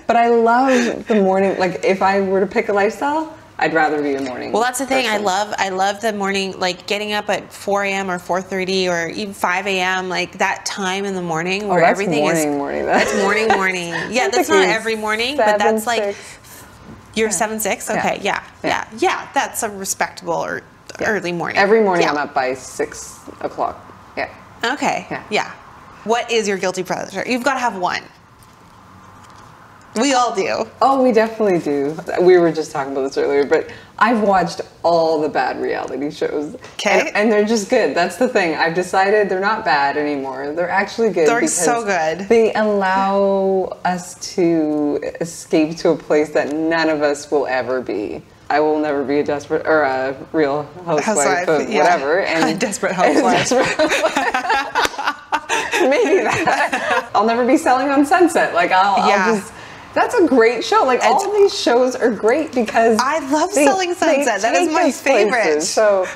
But I love the morning. Like if I were to pick a lifestyle, I'd rather be a morning. Well, that's the thing. person. I love the morning, like getting up at 4 a.m. or 4:30 or even 5 a.m. Like that time in the morning where that's everything morning. That's morning. Yeah, that's not every morning, but that's like 6. you're 7-6. Okay, yeah. That's a respectable or early morning. Every morning I'm up by 6 o'clock. Yeah. Okay. Yeah. What is your guilty pleasure? You've got to have one. We all do. Oh, we definitely do. We were just talking about this earlier, but I've watched all the bad reality shows. Okay. And they're just good. That's the thing. I've decided they're not bad anymore. They're actually good. They're because so good. They allow us to escape to a place that none of us will ever be. I will never be a desperate or a real housewife of whatever. And desperate housewife. Maybe that. I'll never be selling on Sunset. Like I'll just. That's a great show. Like all of these shows are great because I love Selling Sunset. That is my favorite. Places. So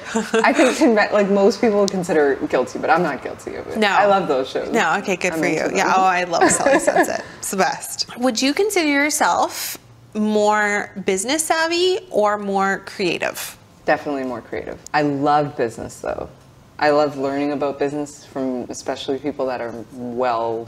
I think like most people would consider guilty, but I'm not guilty of it. No, I love those shows. No, okay, good for you. Yeah, I love Selling Sunset. It's the best. Would you consider yourself more business savvy or more creative? Definitely more creative. I love business though. I love learning about business from especially people that are well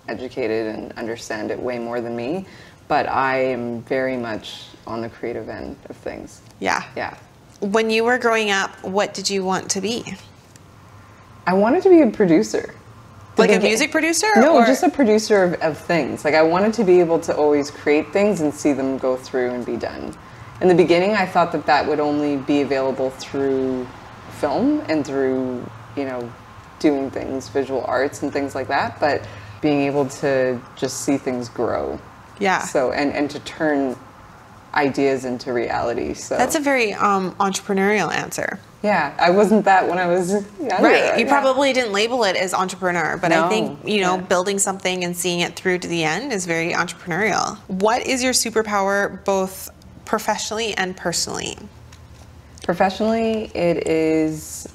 educated and understand it way more than me, but I am very much on the creative end of things. Yeah. Yeah. When you were growing up, what did you want to be? I wanted to be a producer. Like a music producer? No, or? just a producer of things. Like I wanted to be able to always create things and see them go through and be done. In the beginning, I thought that that would only be available through film and through, you know, doing things, visual arts and things like that, but being able to just see things grow. Yeah. So, and to turn ideas into reality. So That's a very entrepreneurial answer. yeah, I wasn't that when I was younger. Right. You Yeah. probably didn't label it as entrepreneur, but I No. think, you know, Yeah. building something and seeing it through to the end is very entrepreneurial. What is your superpower both professionally and personally? Professionally, it is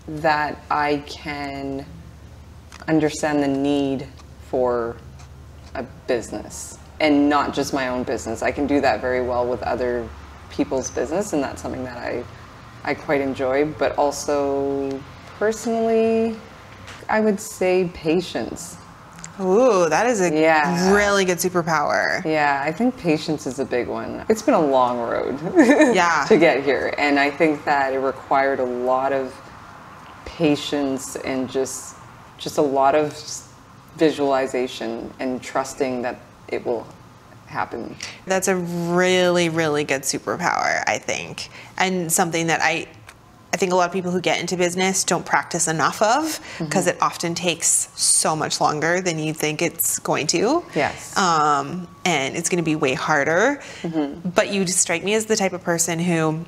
that I can understand the need for a business and not just my own business. I can do that very well with other people's business, and that's something that I quite enjoy. But also personally, I would say patience. Ooh, that is a Yeah. really good superpower. Yeah, I think patience is a big one. It's been a long road Yeah. to get here, and I think that it required a lot of patience and just a lot of visualization and trusting that it will happen. That's a really, really good superpower, I think. And something that I think a lot of people who get into business don't practice enough of because it often takes so much longer than you think it's going to. Yes. And it's going to be way harder. But you just strike me as the type of person who,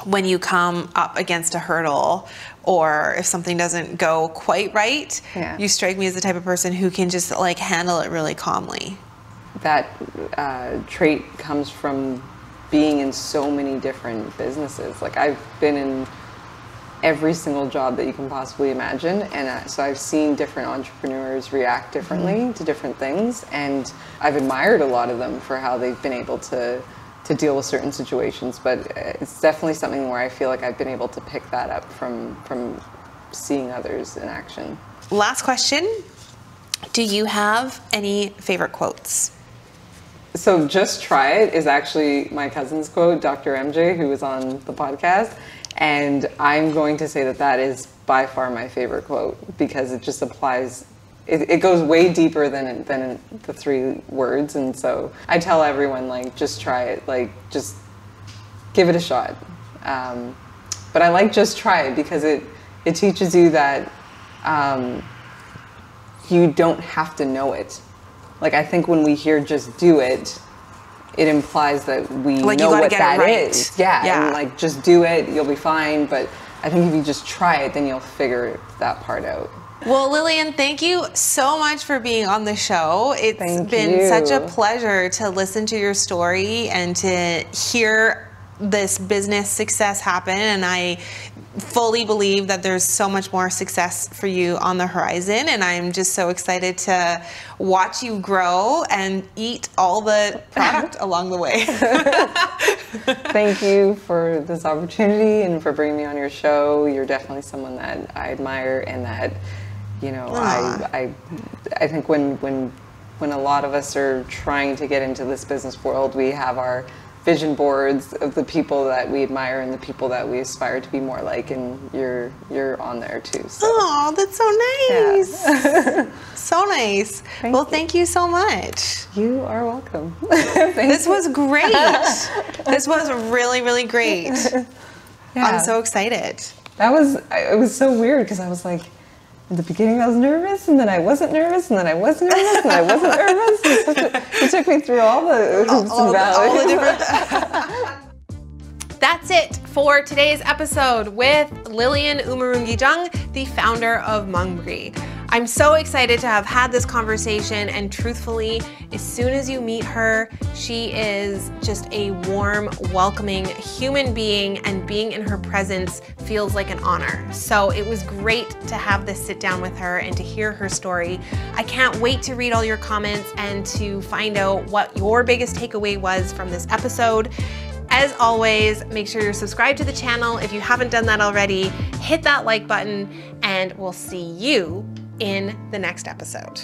when you come up against a hurdle or if something doesn't go quite right, Yeah. you strike me as the type of person who can just like handle it really calmly. That trait comes from being in so many different businesses. Like I've been in every single job that you can possibly imagine, and so I've seen different entrepreneurs react differently to different things, and I've admired a lot of them for how they've been able to deal with certain situations. But it's definitely something where I feel like I've been able to pick that up from seeing others in action. Last question. Do you have any favorite quotes? So "just try it" is actually my cousin's quote, Dr. MJ, who was on the podcast. And I'm going to say that that is by far my favorite quote because it just applies, it goes way deeper than the 3 words. And so I tell everyone, like, just try it, like, just give it a shot. But I like "just try it" because it teaches you that you don't have to know it. Like, I think when we hear "just do it," it implies that we Like, you know gotta what get it that right. is. Yeah, Yeah. and like just do it, you'll be fine. But I think if you just try it, then you'll figure that part out. Well, Lilian, thank you so much for being on the show. It's Thank been you. such a pleasure to listen to your story and to hear this business success happen. And I fully believe that there's so much more success for you on the horizon. And I'm just so excited to watch you grow and eat all the product along the way. Thank you for this opportunity and for bringing me on your show. You're definitely someone that I admire, and that, you know, I think when a lot of us are trying to get into this business world, we have our vision boards of the people that we admire and the people that we aspire to be more like, and you're on there too. So. Oh, that's so nice. Yeah. So nice. Thank you so much. You are welcome. This was great. This was really, really great. Yeah. I'm so excited. It was so weird because I was like, in the beginning I was nervous, and then I wasn't nervous, and then I was nervous, and I wasn't nervous. It took me through all the hoops and valleys. All the different. That's it for today's episode with Lilian Umurungi-Jung, the founder of Mumgry. I'm so excited to have had this conversation, and truthfully, as soon as you meet her, she is just a warm, welcoming human being, and being in her presence feels like an honor. So it was great to have this sit down with her and to hear her story. I can't wait to read all your comments and to find out what your biggest takeaway was from this episode. As always, make sure you're subscribed to the channel if you haven't done that already. Hit that like button, and we'll see you in the next episode.